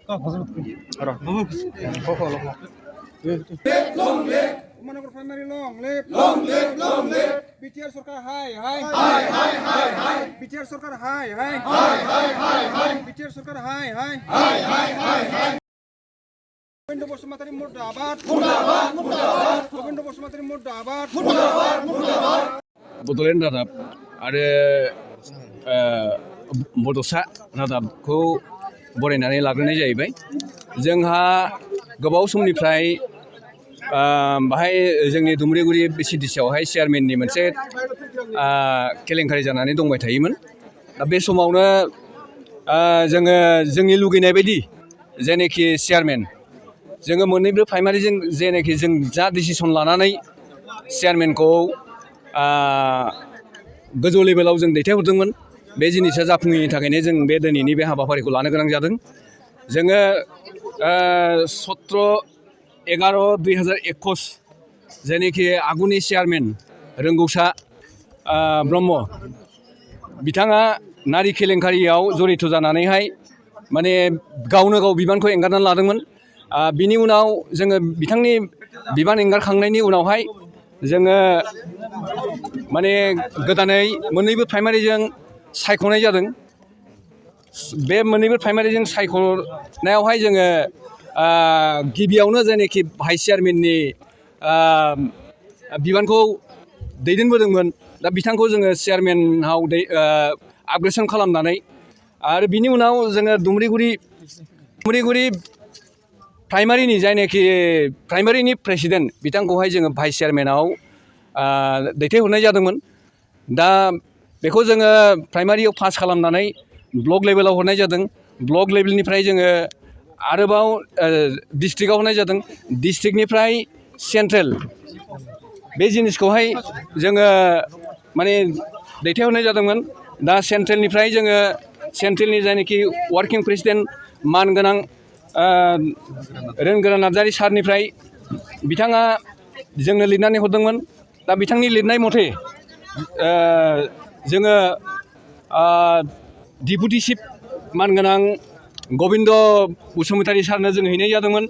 Managor primary long live. BTR Sarkar hi. BTR Sarkar hi. BTR Sarkar hi. Bodo Bosmatari Murdabat. Bodo Bosmatari Murdabat. Bodoland रादाब आरो बड'सा रादाबखौ बरायनानै लाग्रोनाय जाहैबाय। जोंहा गोबाव समनिफ्राय बाहाय जोंनि दुमरिगुरि बिसिडिसियावहाय चेयारमेननि मोनसे केलेंकारि जानानै दंबाय थायोमोन। दा बे समावनो जोङो जोंनि लुगैनाय बायदि जेनेखि चेयारमेन जोङो मोननैबो प्राइमारिजों जेनेखि जों जा डिसिसन लानानै चेयारमेनखौ गोजौ लेभेलाव जों दैथायहरदोंमोन बे जिनिसा जाफुङैनि थाखायनो जों बे दिनैनि बे हाबाफारिखौ लानो गोनां जादों। जोङो 17/11/2021 जेनेखि आगुनि चेयारमेन रोंगौसा ब्रह्म बिथाङा नारि केलेंकारियाव जरित जानानैहाय माने गावनो गाव बिबानखौ एंगारनानै लादोंमोन। बिनि उनाव जोङो बिथांनि बिबान एंगारखांनायनि उनावहाय जोङो माने गोदानै मोननैबो प्राइमारिजों सायख'नाय जादों। बे मोननैबो प्राइमारिजों सायख'नायावहाय जोङो गिबियावनो जेनेखि भाइस चेयारमेननि बिबानखौ दैदेनबोदोंमोन। दा बिथांखौ जोङो चेयारमेनाव आपग्रेसन खालामनानै आरो बिनि उनाव जोङो दुमरिगुरि प्राइमारिनि जायनाखि प्राइमारिनि प्रेसिडेन्ट बिथांखौहाय जोङो भाइस चेयारमेनाव दैथायहरनाय जादोंमोन। दा बेखौ जोङो प्राइमारियाव पास खालामनानै ब्लक लेभेलाव हरनाय जादों। ब्लक लेभेलनिफ्राय जोङो आरोबाव डिस्ट्रिक्टआव हरनाय जादों। डिस्ट्रिक्टनिफ्राय सेन्ट्रेल बे जिनिसखौहाय जोङो माने दैथायहरनाय जादोंमोन। दा सेन्ट्रेलनिफ्राय जोङो सेन्ट्रेलनि जायनाखि वार्किं प्रेसिडेन्ट मानगोनां रोंगोरा नार्जारि सारनिफ्राय बिथाङा जोंनो लिरनानै हरदोंमोन। दा बिथांनि लिरनाय मथे जोङो डिपुटि चिफ मानगोनां गबिन्द बसुमतारी सारनो जों हैनाय जादोंमोन।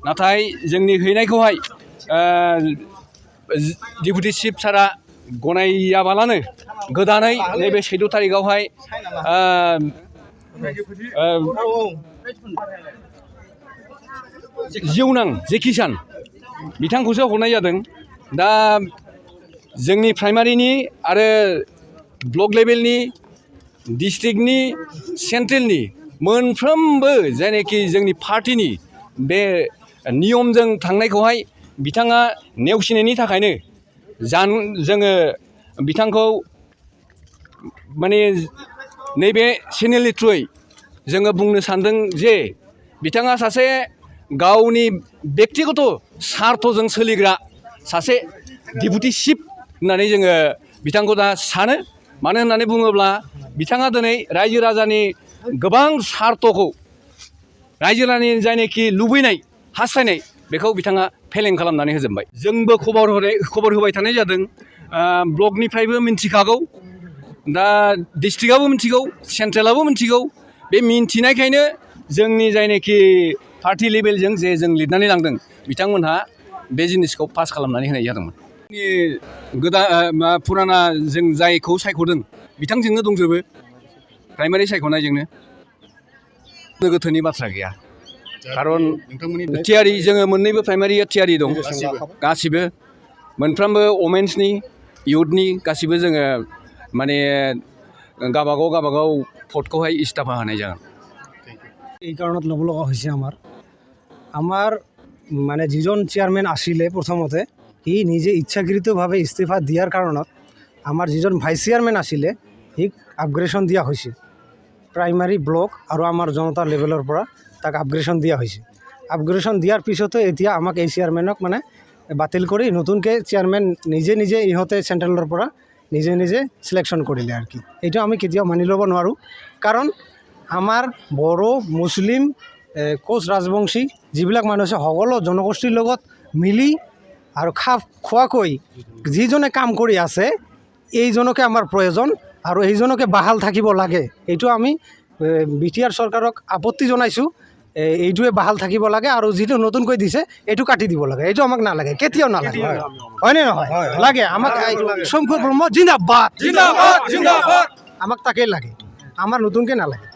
नाथाय जोंनि हैनायखौहाय डिपुटि चिफ सारा गनायाबालानो गोदानै नैबे 14 थारिखआवहाय जिउनां जेखिसान बिथांखौसो हरनाय जादों। दा जोंनि प्राइमारिनि आरो ब्लक लेभेलनि डिस्ट्रिक्टनि सेन्ट्रेलनि मोनफ्रोमबो जायनाखि जोंनि पार्टिनि बे नियमजों थांनायखौहाय बिथाङा नेवसिनायनि थाखायनो जोङो बिथांखौ माने नैबे चेनेलनि थ्रुयै जोङो बुंनो सानदों जे बिथाङा सासे गावनि बेक्तिगत सार्थजों सोलिग्रा सासे डिपुटि चिफ होननानै जोङो बिथांखौ दा सानो। मानो होननानै बुङोब्ला बिथाङा दिनै रायजो राजानि गोबां सार्थखौ रायजो राजानि जायनाखि लुबैनाय हास्थायनाय बेखौ बिथाङा फेलें खालामनानै होजोबबाय। जोंबो खबर होबाय थानाय जादों। ब्लकनिफ्रायबो मिन्थिखागौ, दा डिस्ट्रिक्टआबो मिन्थिगौ, सेन्ट्रेलाबो मिन्थिगौ। बे मिन्थिनायखायनो जोंनि जायनाखि पार्टि लेभेलजों जे जों लिरनानै लांदों बिथांमोनहा बे जिनिसखौ पास खालामनानै होनाय जादोंमोन। गोदान फुराना जों जायखौ सायख'दों बिथांजोंनो दंजोबो प्राइमारि सायख'नायजोंनो गोथोनि बाथ्रा गैया। खारन थियारि जोङो मोननैबो प्राइमारिया थियारि दं गासिबो मोनफ्रोमबो वमेन्सनि इउथनि गासिबो जोङो माने गावबागाव ভোটকোহাই ইস্তফা হোনাই যান। এই কাৰণত ল'ব লগা হৈছে আমাৰ মানে যিজন চেয়াৰমেন আছিলে প্ৰথমতে সি নিজে ইচ্ছাকৃতভাৱে ইস্তফা দিয়াৰ কাৰণত আমাৰ যিজন ভাইচ চেয়াৰমেন আছিলে সিক আপগ্ৰেডেশ্যন দিয়া হৈছে। প্ৰাইমাৰী ব্লক আৰু আমাৰ জনতা লেভেলৰ পৰা তাক আপগ্ৰেডেশ্যন দিয়া হৈছে। আপগ্ৰেডেশ্যন দিয়াৰ পিছতো এতিয়া আমাক এই চেয়াৰমেনক মানে বাতিল কৰি নতুনকৈ চেয়াৰমেন নিজে ইহঁতে চেণ্ট্ৰেলৰ পৰা নিজে চিলেকশ্যন কৰিলে আৰু কি। এইটো আমি কেতিয়াও মানি ল'ব নোৱাৰোঁ। কাৰণ আমাৰ বড়ো মুছলিম কোচ ৰাজবংশী যিবিলাক মানুহ আছে সকলো জনগোষ্ঠীৰ লগত মিলি আৰু খাপ খোৱাকৈ যিজনে কাম কৰি আছে এইজনকে আমাৰ প্ৰয়োজন আৰু এইজনকে বাহাল থাকিব লাগে। এইটো আমি BTR চৰকাৰক আপত্তি জনাইছোঁ। এইটোৱে বাহাল থাকিব লাগে আৰু যিটো নতুনকৈ দিছে এইটো কাটি দিব লাগে, এইটো আমাক নালাগে, কেতিয়াও নালাগে, হয়নে নহয়? লাগে আমাক শংকৰ ব্ৰহ্ম জিন্দাবাদ, আমাক তাকেই লাগে, আমাৰ নতুনকৈ নালাগে।